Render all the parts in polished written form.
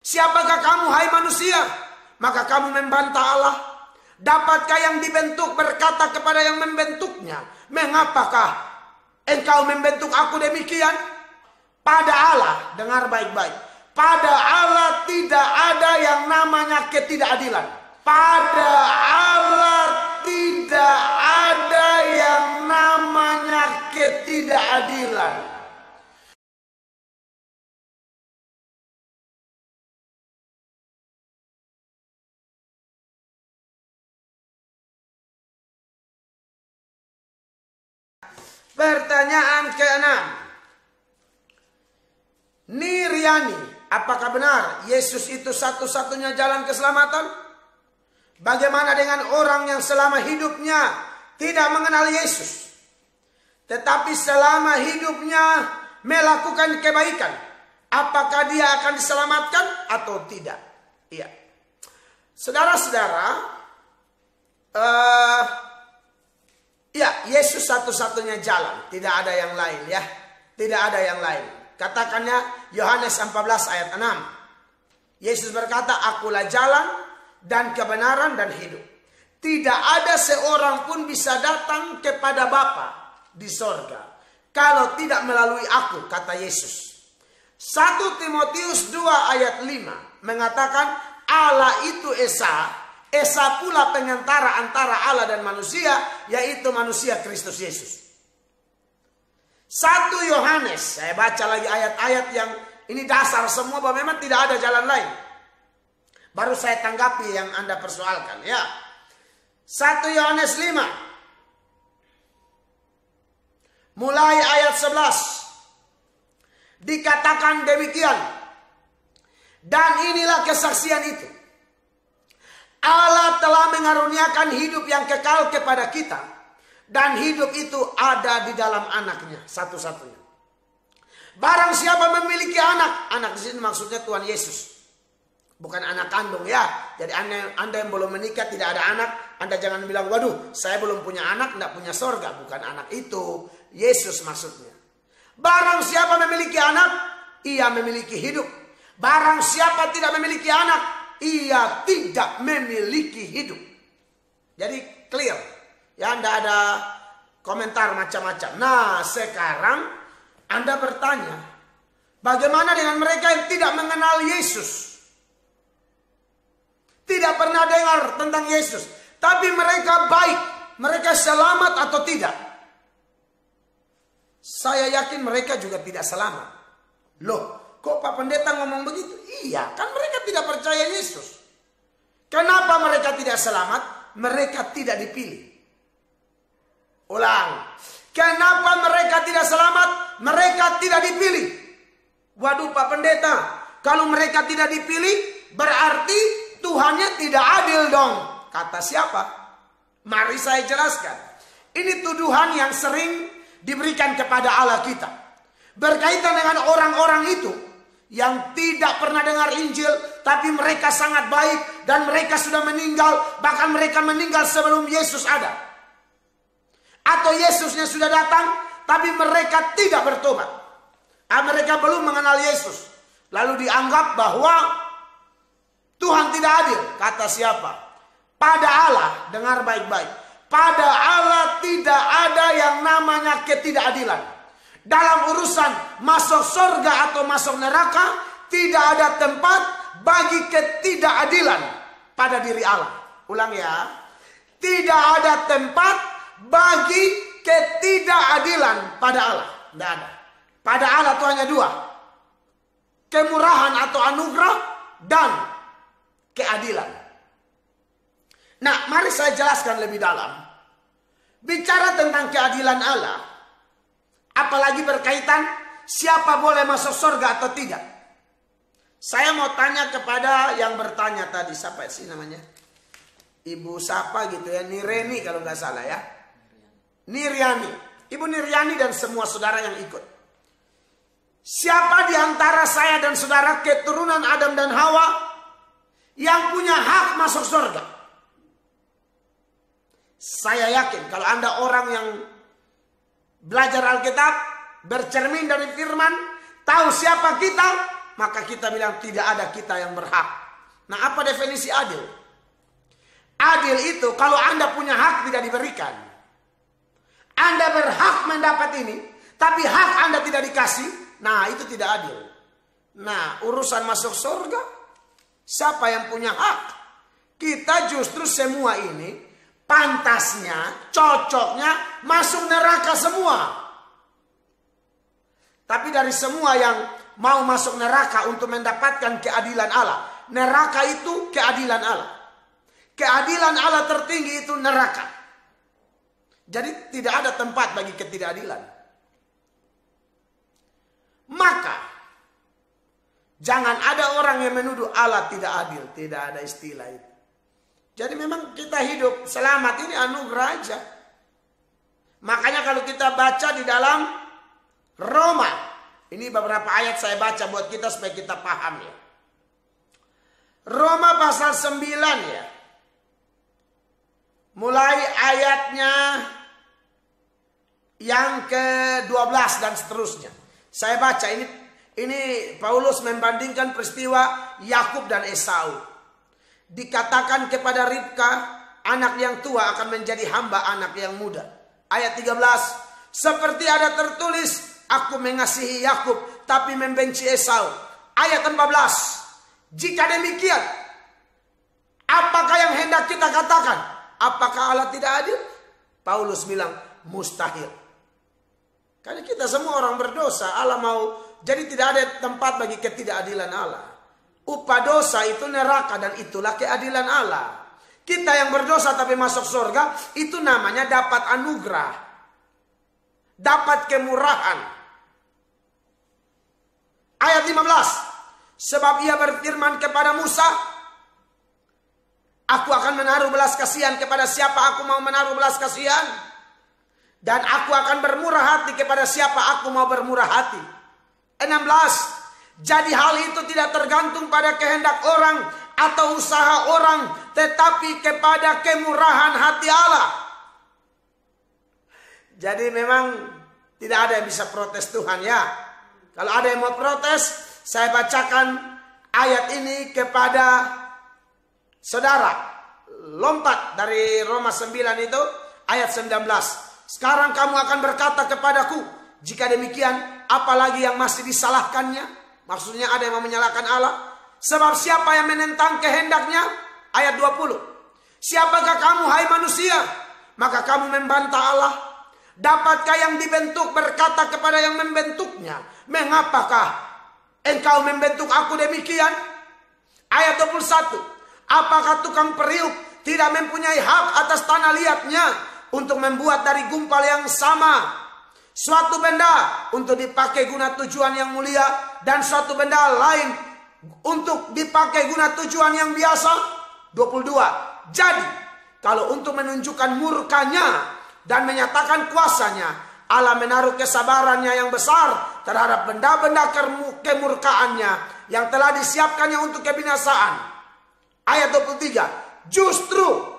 Siapakah kamu, hai manusia? Maka kamu membantah Allah. Dapatkah yang dibentuk berkata kepada yang membentuknya, mengapakah engkau membentuk aku demikian? Pada Allah, dengar baik-baik, pada Allah tidak ada yang namanya ketidakadilan. Pada Allah tidak ada yang namanya ketidakadilan. Pertanyaan ke-6. Niriani, apakah benar Yesus itu satu-satunya jalan keselamatan? Bagaimana dengan orang yang selama hidupnya tidak mengenal Yesus, tetapi selama hidupnya melakukan kebaikan? Apakah dia akan diselamatkan atau tidak? Iya. Saudara-saudara, ya, Yesus satu-satunya jalan, tidak ada yang lain ya. Tidak ada yang lain. Katakannya Yohanes 14 ayat 6. Yesus berkata, akulah jalan dan kebenaran dan hidup. Tidak ada seorang pun bisa datang kepada Bapa di sorga kalau tidak melalui aku, kata Yesus. 1 Timotius 2 ayat 5 mengatakan Allah itu Esa. Esa pula pengantara antara Allah dan manusia, yaitu manusia Kristus Yesus. 1 Yohanes, saya baca lagi ayat-ayat yang ini dasar semua bahwa memang tidak ada jalan lain. Baru saya tanggapi yang Anda persoalkan ya. 1 Yohanes 5 mulai ayat 11 dikatakan demikian. Dan inilah kesaksian itu, Allah telah mengaruniakan hidup yang kekal kepada kita, dan hidup itu ada di dalam anaknya satu-satunya. Barang siapa memiliki anak, anak di sini maksudnya Tuhan Yesus, bukan anak kandung ya. Jadi anda yang belum menikah tidak ada anak, Anda jangan bilang, waduh saya belum punya anak, tidak punya sorga. Bukan anak itu, Yesus maksudnya. Barang siapa memiliki anak, ia memiliki hidup. Barang siapa tidak memiliki anak, ia tidak memiliki hidup. Jadi clear ya, tidak ada komentar macam-macam. Nah sekarang Anda bertanya, bagaimana dengan mereka yang tidak mengenal Yesus, tidak pernah dengar tentang Yesus, tapi mereka baik, mereka selamat atau tidak? Saya yakin mereka juga tidak selamat. Loh, kok Pak Pendeta ngomong begitu? Iya, kan mereka tidak percaya Yesus. Kenapa mereka tidak selamat? Mereka tidak dipilih. Ulang. Kenapa mereka tidak selamat? Mereka tidak dipilih. Waduh Pak Pendeta, kalau mereka tidak dipilih, berarti Tuhannya tidak adil dong. Kata siapa? Mari saya jelaskan. Ini tuduhan yang sering diberikan kepada Allah kita, berkaitan dengan orang-orang itu yang tidak pernah dengar Injil, tapi mereka sangat baik dan mereka sudah meninggal, bahkan mereka meninggal sebelum Yesus ada. Atau Yesusnya sudah datang, tapi mereka tidak bertobat. Mereka belum mengenal Yesus. Lalu dianggap bahwa Tuhan tidak adil. Kata siapa? Pada Allah, dengar baik-baik, pada Allah tidak ada yang namanya ketidakadilan. Dalam urusan masuk surga atau masuk neraka, tidak ada tempat bagi ketidakadilan pada diri Allah. Ulang ya. Tidak ada tempat bagi ketidakadilan pada Allah. Tidak ada. Pada Allah itu hanya dua. Kemurahan atau anugerah dan keadilan. Nah, mari saya jelaskan lebih dalam. Bicara tentang keadilan Allah, apalagi berkaitan siapa boleh masuk surga atau tidak. Saya mau tanya kepada yang bertanya tadi, siapa sih namanya? Ibu siapa gitu ya, Nireni kalau nggak salah ya. Niriani. Ibu Niriani dan semua saudara yang ikut. Siapa di antara saya dan saudara keturunan Adam dan Hawa yang punya hak masuk surga? Saya yakin kalau Anda orang yang belajar Alkitab, bercermin dari firman, tahu siapa kita, maka kita bilang tidak ada kita yang berhak. Nah, apa definisi adil? Adil itu kalau Anda punya hak tidak diberikan. Anda berhak mendapat ini, tapi hak Anda tidak dikasih. Nah, itu tidak adil. Nah, urusan masuk surga, siapa yang punya hak? Kita justru semua ini pantasnya, cocoknya masuk neraka semua. Tapi dari semua yang mau masuk neraka untuk mendapatkan keadilan Allah, neraka itu keadilan Allah. Keadilan Allah tertinggi itu neraka. Jadi tidak ada tempat bagi ketidakadilan. Maka jangan ada orang yang menuduh Allah tidak adil. Tidak ada istilah itu. Jadi memang kita hidup selamat ini anugerah aja. Makanya kalau kita baca di dalam Roma, ini beberapa ayat saya baca buat kita supaya kita paham ya. Roma pasal 9 ya. Mulai ayatnya yang ke-12 dan seterusnya. Saya baca ini Paulus membandingkan peristiwa Yakub dan Esau. Dikatakan kepada Ribka, anak yang tua akan menjadi hamba anak yang muda. Ayat 13, seperti ada tertulis, aku mengasihi Yakub tapi membenci Esau. Ayat 14, jika demikian, apakah yang hendak kita katakan? Apakah Allah tidak adil? Paulus bilang mustahil. Karena kita semua orang berdosa, Allah mau, jadi tidak ada tempat bagi ketidakadilan Allah. Upah dosa itu neraka dan itulah keadilan Allah. Kita yang berdosa tapi masuk surga, itu namanya dapat anugerah. Dapat kemurahan. Ayat 15. Sebab ia berfirman kepada Musa, aku akan menaruh belas kasihan kepada siapa aku mau menaruh belas kasihan. Dan aku akan bermurah hati kepada siapa aku mau bermurah hati. 16. Jadi hal itu tidak tergantung pada kehendak orang atau usaha orang, tetapi kepada kemurahan hati Allah. Jadi memang tidak ada yang bisa protes Tuhan ya. Kalau ada yang mau protes, saya bacakan ayat ini kepada saudara. Lompat dari Roma 9 itu ayat 19. Sekarang kamu akan berkata kepadaku, jika demikian apalagi yang masih disalahkannya? Maksudnya ada yang mau menyalahkan Allah. Sebab siapa yang menentang kehendaknya? Ayat 20. Siapakah kamu hai manusia? Maka kamu membantah Allah. Dapatkah yang dibentuk berkata kepada yang membentuknya, mengapakah engkau membentuk aku demikian? Ayat 21. Apakah tukang periuk tidak mempunyai hak atas tanah liatnya untuk membuat dari gumpal yang sama suatu benda untuk dipakai guna tujuan yang mulia dan suatu benda lain untuk dipakai guna tujuan yang biasa? 22. Jadi kalau untuk menunjukkan murkanya dan menyatakan kuasanya, Allah menaruh kesabarannya yang besar terhadap benda-benda kemurkaannya yang telah disiapkannya untuk kebinasaan. Ayat 23. Justru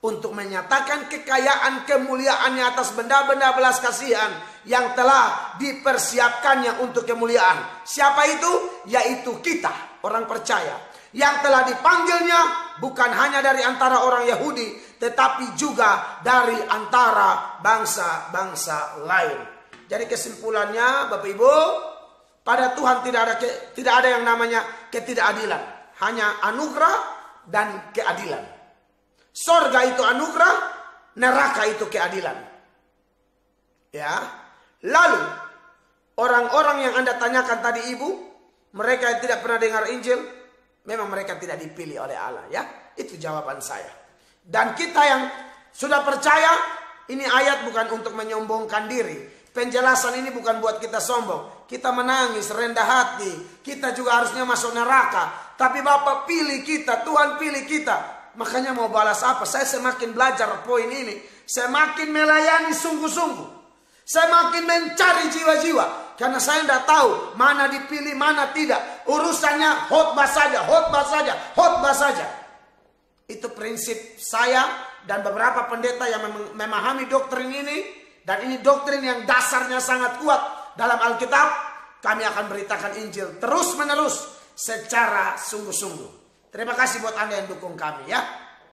untuk menyatakan kekayaan kemuliaannya atas benda-benda belas kasihan yang telah dipersiapkannya untuk kemuliaan. Siapa itu? Yaitu kita, orang percaya. Yang telah dipanggilnya bukan hanya dari antara orang Yahudi, tetapi juga dari antara bangsa-bangsa lain. Jadi kesimpulannya Bapak Ibu, pada Tuhan tidak ada yang namanya ketidakadilan. Hanya anugerah dan keadilan. Sorga itu anugerah, neraka itu keadilan. Ya. Lalu orang-orang yang Anda tanyakan tadi Ibu, mereka yang tidak pernah dengar Injil, memang mereka tidak dipilih oleh Allah ya. Itu jawaban saya. Dan kita yang sudah percaya, ini ayat bukan untuk menyombongkan diri. Penjelasan ini bukan buat kita sombong. Kita menangis, rendah hati. Kita juga harusnya masuk neraka. Tapi Bapak pilih kita, Tuhan pilih kita. Makanya mau balas apa? Saya semakin belajar poin ini. Saya makin melayani sungguh-sungguh. Saya makin mencari jiwa-jiwa. Karena saya tidak tahu mana dipilih, mana tidak. Urusannya khotbah saja, khotbah saja, khotbah saja. Itu prinsip saya dan beberapa pendeta yang memahami doktrin ini. Dan ini doktrin yang dasarnya sangat kuat dalam Alkitab. kami akan beritakan Injil terus menerus secara sungguh-sungguh. Terima kasih buat Anda yang dukung kami ya.